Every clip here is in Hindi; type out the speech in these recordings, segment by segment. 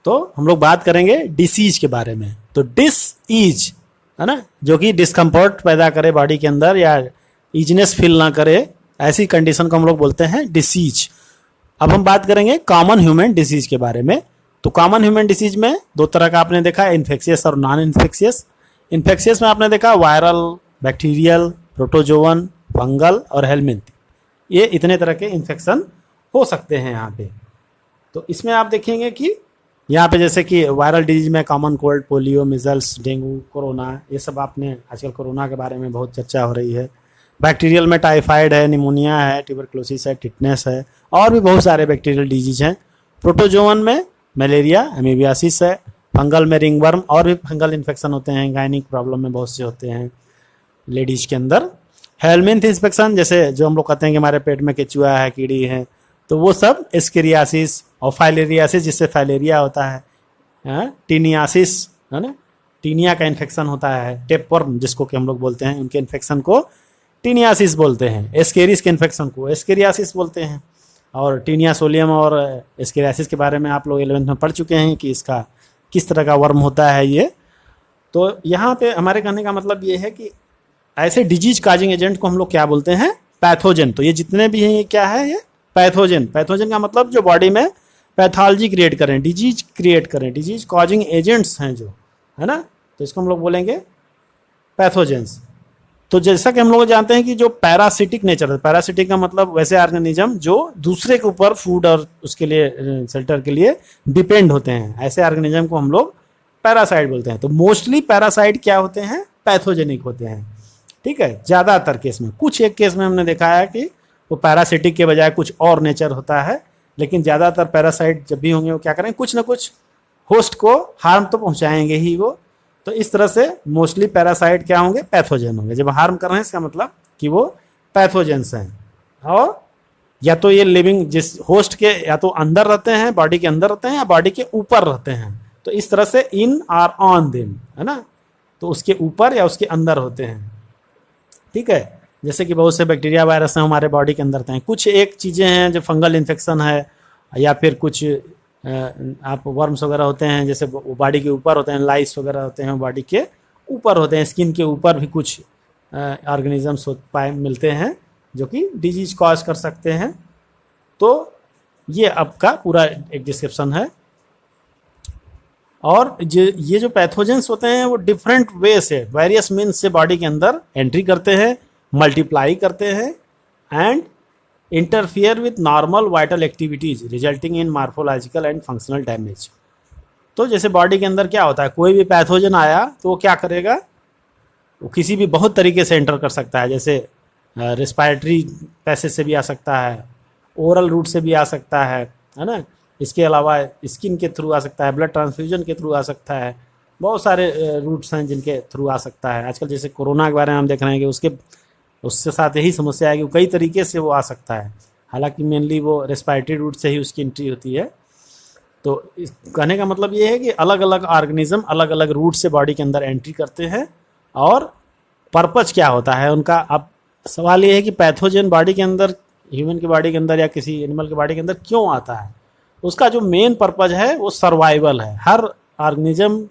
तो हम लोग बात करेंगे डिसीज के बारे में। तो डिसईज है ना, जो कि डिस्कम्फर्ट पैदा करे बॉडी के अंदर या ईजनेस फील ना करे, ऐसी कंडीशन को हम लोग बोलते हैं डिसीज। अब हम बात करेंगे कॉमन ह्यूमन डिसीज के बारे में। तो कॉमन ह्यूमन डिसीज में दो तरह का आपने देखा, इन्फेक्शियस और नॉन इन्फेक्शियस। इन्फेक्शियस में आपने देखा वायरल, बैक्टीरियल, प्रोटोजोवन, फंगल और हेलमिंथ, ये इतने तरह के इन्फेक्शन हो सकते हैं यहाँ पे। तो इसमें आप देखेंगे कि यहाँ पे जैसे कि वायरल डिजीज में common cold, polio, measles, dengue, corona, ये सब आपने आजकल कोरोना के बारे में बहुत चर्चा हो रही है। बैक्टीरियल में टाइफाइड है, निमोनिया है, ट्यूबरक्लोसिस है, टिटनेस है, और भी बहुत सारे बैक्टीरियल डिजीज हैं। प्रोटोजोवन में मलेरिया, एमीबियासिस है। फंगल में रिंगवर्म, और भी फंगल इन्फेक्शन होते हैं, गायनिक प्रॉब्लम में बहुत से होते हैं लेडीज के अंदर। हेलमिंथ इन्फेक्शन, जैसे जो हम लोग कहते हैं कि हमारे पेट में केचुआ है, कीड़ी है, तो वो सब एस्केरियासिस और फाइलेरियासिस, जिससे फाइलेरिया होता है, टीनियासिस है ना, टीनिया का इन्फेक्शन होता है, टेपवर्म जिसको कि हम लोग बोलते हैं, उनके इन्फेक्शन को टीनियासिस बोलते हैं। एस्केरिस के इन्फेक्शन को एस्केरियासिस बोलते हैं। और टीनिया सोलियम और एस्केरियासिस के बारे में आप लोग 11th में पढ़ चुके हैं कि इसका किस तरह का वर्म होता है ये। तो यहाँ पे हमारे कहने का मतलब ये है कि ऐसे डिजीज काजिंग एजेंट को हम लोग क्या बोलते हैं, पैथोजन। तो ये जितने भी हैं ये क्या है, ये पैथोजन। पैथोजन का मतलब जो बॉडी में पैथोलॉजी क्रिएट करें, डिजीज क्रिएट करें, डिजीज कॉजिंग एजेंट्स हैं जो, है ना, तो इसको हम लोग बोलेंगे पैथोजेंस। तो जैसा कि हम लोग जानते हैं कि जो पैरासिटिक नेचर है, पैरासिटिक का मतलब वैसे ऑर्गेनिज्म जो दूसरे के ऊपर फूड और उसके लिए शेल्टर के लिए डिपेंड होते हैं, ऐसे ऑर्गेनिज्म को हम लोग पैरासाइट बोलते हैं। तो मोस्टली पैरासाइट क्या होते हैं, पैथोजेनिक होते हैं, ठीक है, ज़्यादातर केस में। कुछ एक केस में हमने देखा है कि वो पैरासिटिक के बजाय कुछ और नेचर होता है, लेकिन ज़्यादातर पैरासाइट जब भी होंगे वो क्या करेंगे, कुछ ना कुछ होस्ट को हार्म तो पहुँचाएंगे ही वो। तो इस तरह से मोस्टली पैरासाइट क्या होंगे, पैथोजन होंगे। जब हार्म कर रहे हैं इसका मतलब कि वो पैथोजेंस हैं। और या तो ये लिविंग जिस होस्ट के या तो अंदर रहते हैं, बॉडी के अंदर रहते हैं, या बॉडी के ऊपर रहते हैं। तो इस तरह से इन और ऑन देम, है ना, तो उसके ऊपर या उसके अंदर होते हैं, ठीक है। जैसे कि बहुत से बैक्टीरिया वायरस हैं हमारे बॉडी के अंदर हैं। कुछ एक चीज़ें हैं जो फंगल इन्फेक्शन है, या फिर कुछ आप वर्म्स वगैरह होते हैं, जैसे वो बॉडी के ऊपर होते हैं, लाइस वगैरह होते हैं बॉडी के ऊपर होते हैं, स्किन के ऊपर भी कुछ ऑर्गेनिजम्स मिलते हैं जो कि डिजीज कॉज कर सकते हैं। तो ये आपका पूरा एक डिस्क्रिप्शन है। और ये जो पैथोजेंस होते हैं वो डिफरेंट वे से, वेरियस मीन्स से बॉडी के अंदर एंट्री करते हैं, मल्टीप्लाई करते हैं, and interfere with normal vital activities resulting in morphological and functional damage. तो जैसे बॉडी के अंदर क्या होता है, कोई भी पैथोजन आया तो वो क्या करेगा, वो किसी भी बहुत तरीके से एंटर कर सकता है। जैसे रिस्पायरेटरी पैसेज से भी आ सकता है, ओरल रूट से भी आ सकता है ना, इसके अलावा स्किन के थ्रू आ सकता है, ब्लड ट्रांसफ्यूजन के थ्रू आ सकता है, बहुत सारे रूट्स हैं जिनके थ्रू आ सकता है। आजकल जैसे कोरोना के बारे में हम देख रहे हैं कि उसके साथ यही समस्या है कि कई तरीके से वो आ सकता है, हालांकि मेनली वो रेस्पिरेटरी रूट से ही उसकी एंट्री होती है। तो कहने का मतलब ये है कि अलग अलग ऑर्गेनिज्म अलग अलग रूट से बॉडी के अंदर एंट्री करते हैं, और पर्पज क्या होता है उनका। अब सवाल ये है कि पैथोजन बॉडी के अंदर, ह्यूमन की बॉडी के अंदर या किसी एनिमल की बॉडी के अंदर क्यों आता है। उसका जो मेन पर्पज है वो सर्वाइवल है। हर ऑर्गेनिज्म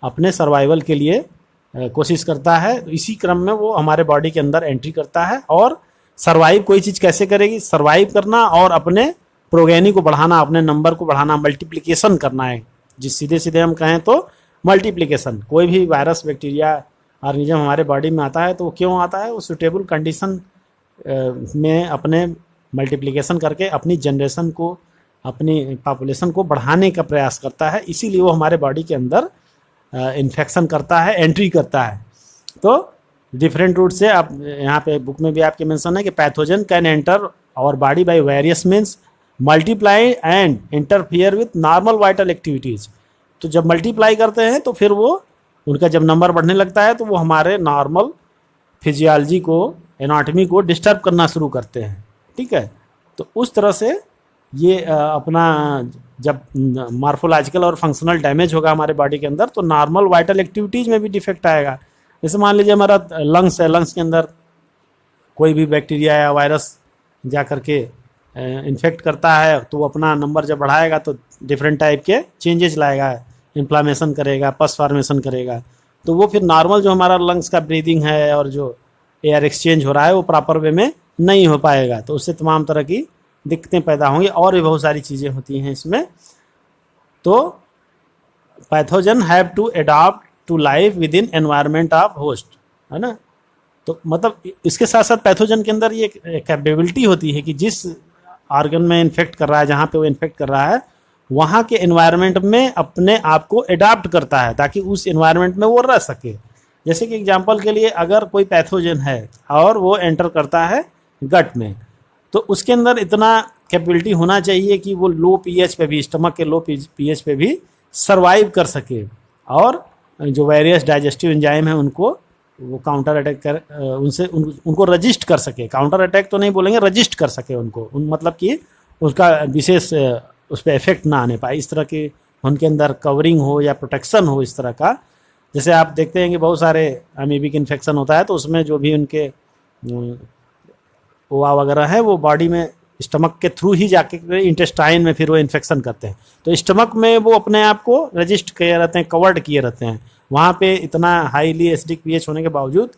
अपने सर्वाइवल के लिए कोशिश करता है, इसी क्रम में वो हमारे बॉडी के अंदर एंट्री करता है। और सर्वाइव कोई चीज़ कैसे करेगी, सर्वाइव करना और अपने प्रोगेनी को बढ़ाना, अपने नंबर को बढ़ाना, मल्टीप्लिकेशन करना है। जिस सीधे सीधे हम कहें तो मल्टीप्लिकेशन। कोई भी वायरस, बैक्टीरिया, ऑर्गेनिज्म हमारे बॉडी में आता है तो वो क्यों आता है, वो सुटेबल कंडीशन में अपने मल्टीप्लिकेशन करके अपनी जनरेशन को, अपनी पॉपुलेशन को बढ़ाने का प्रयास करता है। इसीलिए वो हमारे बॉडी के अंदर इन्फेक्शन करता है, एंट्री करता है। तो डिफरेंट रूट से, आप यहाँ पे बुक में भी आपके मेंशन है कि pathogen can enter our body by various means, multiply and interfere with normal vital activities. तो जब मल्टीप्लाई करते हैं तो फिर वो उनका जब नंबर बढ़ने लगता है तो वो हमारे नॉर्मल फिजियोलॉजी को, एनाटॉमी को डिस्टर्ब करना शुरू करते हैं, ठीक है। तो उस तरह से ये अपना जब मार्फोलॉजिकल और फंक्शनल डैमेज होगा हमारे बॉडी के अंदर तो नॉर्मल वाइटल एक्टिविटीज़ में भी डिफेक्ट आएगा। जैसे मान लीजिए हमारा लंग्स है, लंग्स के अंदर कोई भी बैक्टीरिया या वायरस जा कर के इन्फेक्ट करता है तो वो अपना नंबर जब बढ़ाएगा तो डिफरेंट टाइप के चेंजेस लाएगा, इन्फ्लामेशन करेगा, पस फॉर्मेशन करेगा, तो वो फिर नॉर्मल जो हमारा लंग्स का ब्रीदिंग है और जो एयर एक्सचेंज हो रहा है वो प्रॉपर वे में नहीं हो पाएगा, तो उससे तमाम तरह की दिक्कतें पैदा होंगी और भी बहुत सारी चीज़ें होती हैं इसमें। तो pathogen have to adopt to life within environment of host, है ना। तो मतलब इसके साथ साथ पैथोजन के अंदर ये कैपेबिलिटी होती है कि जिस ऑर्गन में इन्फेक्ट कर रहा है, जहाँ पे वो इन्फेक्ट कर रहा है, वहाँ के एनवायरनमेंट में अपने आप को अडॉप्ट करता है ताकि उस एनवायरनमेंट में वो रह सके। जैसे कि एग्जांपल के लिए अगर कोई पैथोजन है और वो एंटर करता है गट में, तो उसके अंदर इतना कैपेबिलिटी होना चाहिए कि वो लो पीएच पे भी, स्टमक के लो पीएच पे भी सर्वाइव कर सके और जो वेरियस डाइजेस्टिव एंजाइम है उनको वो काउंटर अटैक कर उनको रजिस्ट कर सके। काउंटर अटैक तो नहीं बोलेंगे, रजिस्ट कर सके उनको, मतलब कि उसका विशेष उस पर इफेक्ट ना आने पाए, इस तरह की उनके अंदर कवरिंग हो या प्रोटेक्शन हो इस तरह का। जैसे आप देखते हैं कि बहुत सारे अमीबिक इन्फेक्शन होता है तो उसमें जो भी उनके ओवा वगैरह है वो बॉडी में स्टमक के थ्रू ही जाके इंटेस्टाइन में फिर वो इन्फेक्शन करते हैं, तो स्टमक में वो अपने आप को रजिस्ट किए रहते हैं, कवर्ड किए रहते हैं। वहाँ पे इतना हाईली एसिडिक पीएच होने के बावजूद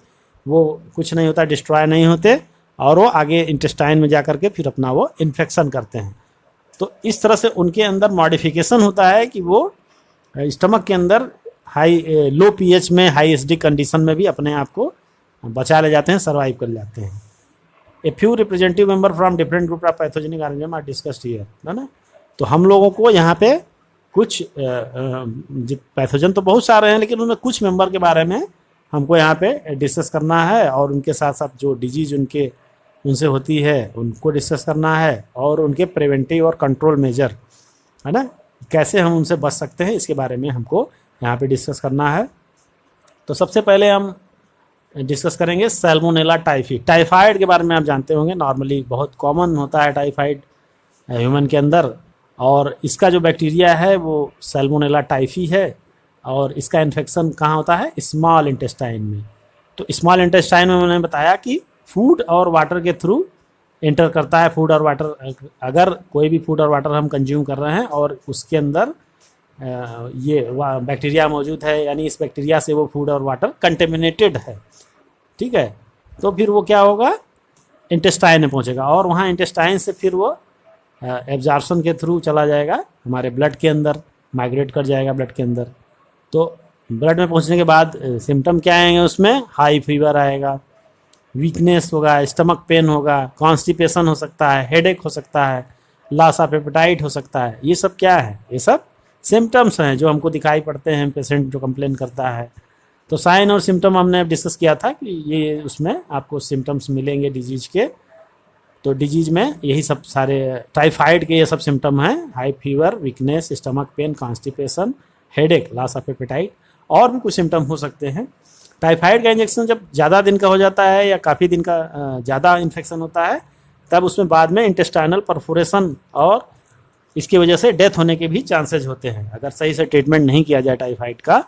वो कुछ नहीं होता, डिस्ट्रॉय नहीं होते और वो आगे इंटेस्टाइन में जा करके फिर अपना वो इन्फेक्शन करते हैं। तो इस तरह से उनके अंदर मॉडिफिकेशन होता है कि वो स्टमक के अंदर लो पीएच में हाई एसिडिक कंडीशन में भी अपने आप को बचा ले जाते हैं, सर्वाइव कर जाते हैं। A few representative member from different group of pathogenic organism are discussed here, है ना। तो हम लोगों को यहाँ पे कुछ पैथोजन तो बहुत सारे हैं लेकिन उनमें कुछ मेंबर के बारे में हमको यहाँ पे डिस्कस करना है और उनके साथ साथ जो डिजीज उनसे होती है उनको डिस्कस करना है और उनके प्रिवेंटिव और कंट्रोल मेजर, है ना, कैसे हम उनसे बच सकते हैं इसके बारे में हमको यहाँ पे डिस्कस करना है। तो सबसे पहले हम डिस्कस करेंगे सैल्मोनेला टाइफी। टाइफाइड के बारे में आप जानते होंगे, नॉर्मली बहुत कॉमन होता है टाइफाइड ह्यूमन के अंदर, और इसका जो बैक्टीरिया है वो सैल्मोनेला टाइफी है और इसका इन्फेक्शन कहाँ होता है, स्मॉल इंटेस्टाइन में। तो स्मॉल इंटेस्टाइन में मैंने बताया कि फूड और वाटर के थ्रू एंटर करता है। फूड और वाटर, अगर कोई भी फूड और वाटर हम कंज्यूम कर रहे हैं और उसके अंदर ये बैक्टीरिया मौजूद है, यानी इस बैक्टीरिया से वो फूड और वाटर कंटेमिनेटेड है, ठीक है, तो फिर वो क्या होगा, इंटेस्टाइन में पहुंचेगा और वहाँ इंटेस्टाइन से फिर वो एब्जॉर्प्शन के थ्रू चला जाएगा हमारे ब्लड के अंदर, माइग्रेट कर जाएगा ब्लड के अंदर। तो ब्लड में पहुंचने के बाद सिम्टम क्या आएंगे उसमें, हाई फीवर आएगा, वीकनेस होगा, स्टमक पेन होगा, कॉन्स्टिपेशन हो सकता है, हेडेक हो सकता है, लॉस ऑफ एपेटाइट हो सकता है। ये सब क्या है, ये सब सिम्टम्स हैं जो हमको दिखाई पड़ते हैं पेशेंट जो कंप्लेन करता है। तो साइन और सिम्टम हमने डिस्कस किया था कि ये उसमें आपको सिम्टम्स मिलेंगे डिजीज के। तो डिजीज में यही सब सारे टाइफाइड के ये सब सिम्टम हैं, high fever, weakness, stomach pain, constipation, headache, loss of appetite, और भी कुछ सिम्टम हो सकते हैं। टाइफाइड का इंजेक्शन जब ज़्यादा दिन का हो जाता है या काफ़ी दिन का ज़्यादा इन्फेक्शन होता है तब उसमें बाद में इंटेस्टाइनल परफोरेशन और इसकी वजह से डेथ होने के भी चांसेज होते हैं अगर सही से ट्रीटमेंट नहीं किया जाए टाइफाइड का।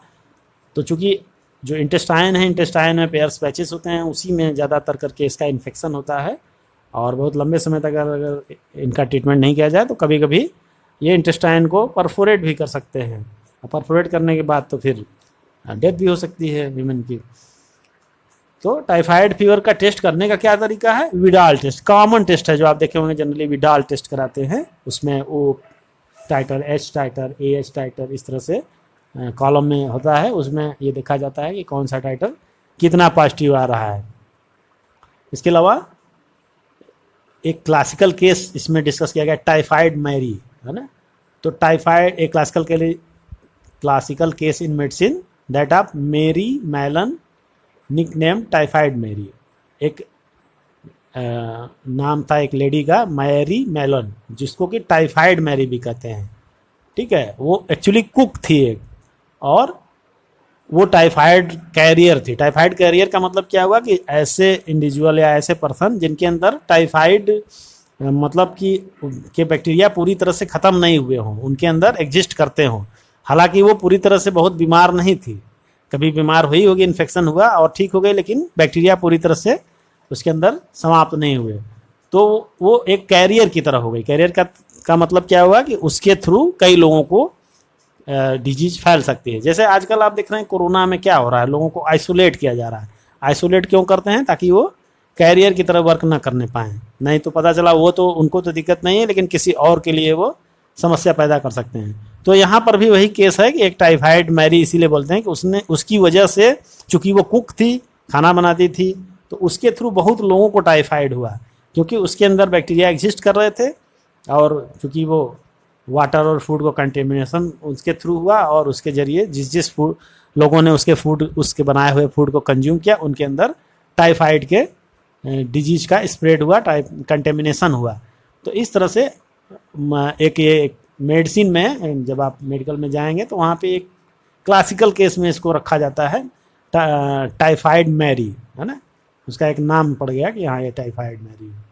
तो चूँकि जो इंटेस्टाइन है, इंटेस्टाइन में पेयर्स पैचेस होते हैं, उसी में ज़्यादातर करके इसका इन्फेक्शन होता है और बहुत लंबे समय तक अगर इनका ट्रीटमेंट नहीं किया जाए तो कभी कभी ये इंटेस्टाइन को परफोरेट भी कर सकते हैं, और परफोरेट करने के बाद तो फिर डेथ भी हो सकती है ह्यूमन की। तो टाइफाइड फीवर का टेस्ट करने का क्या तरीका है, विडाल टेस्ट, कॉमन टेस्ट है जो आप देखे होंगे, जनरली विडाल टेस्ट कराते हैं। उसमें ओ टाइटर, एच टाइटर, ए एच टाइटर, इस तरह से कॉलम में होता है, उसमें ये देखा जाता है कि कौन सा टाइटर कितना पॉजिटिव आ रहा है। इसके अलावा एक क्लासिकल केस इसमें डिस्कस किया गया, टाइफाइड मैरी, है ना। तो टाइफाइड एक classical case in medicine that of मेरी मैलन निकनेम टाइफाइड मैरी। एक नाम था एक लेडी का, मैरी मैलन, जिसको कि टाइफाइड मैरी भी कहते हैं, ठीक है। वो एक्चुअली कुक थी एक, और वो टाइफाइड कैरियर थी। टाइफाइड कैरियर का मतलब क्या हुआ कि ऐसे इंडिविजुअल या ऐसे पर्सन जिनके अंदर टाइफाइड मतलब कि के बैक्टीरिया पूरी तरह से ख़त्म नहीं हुए हों, उनके अंदर एग्जिस्ट करते हों, हालांकि वो पूरी तरह से बहुत बीमार नहीं थी, कभी बीमार हुई होगी, इन्फेक्शन हुआ और ठीक हो गई, लेकिन बैक्टीरिया पूरी तरह से उसके अंदर समाप्त नहीं हुए। तो वो एक कैरियर की तरह हो गई। कैरियर का मतलब क्या हुआ कि उसके थ्रू कई लोगों को डिजीज फैल सकती है। जैसे आजकल आप देख रहे हैं कोरोना में क्या हो रहा है, लोगों को आइसोलेट किया जा रहा है। आइसोलेट क्यों करते हैं? ताकि वो कैरियर की तरह वर्क ना करने पाएँ। नहीं तो पता चला वो तो उनको तो दिक्कत नहीं है, लेकिन किसी और के लिए वो समस्या पैदा कर सकते हैं। तो यहाँ पर भी वही केस है कि एक टाइफाइड मैरी इसीलिए बोलते हैं कि उसने उसकी वजह से, चूंकि वो कुक थी, खाना बनाती थी, तो उसके थ्रू बहुत लोगों को टाइफाइड हुआ, क्योंकि उसके अंदर बैक्टीरिया एग्जिस्ट कर रहे थे, और चूंकि वो वाटर और फूड को कंटेमिनेशन उसके थ्रू हुआ, और उसके जरिए जिस जिस फूड लोगों ने उसके बनाए हुए फूड को कंज्यूम किया, उनके अंदर टाइफाइड के डिजीज का स्प्रेड हुआ, कंटेमिनेशन हुआ। तो इस तरह से एक मेडिसिन में, जब आप मेडिकल में जाएंगे तो वहाँ पे एक क्लासिकल केस में इसको रखा जाता है टाइफाइड मैरी, है ना, उसका एक नाम पड़ गया कि हाँ ये टाइफाइड मैरी है।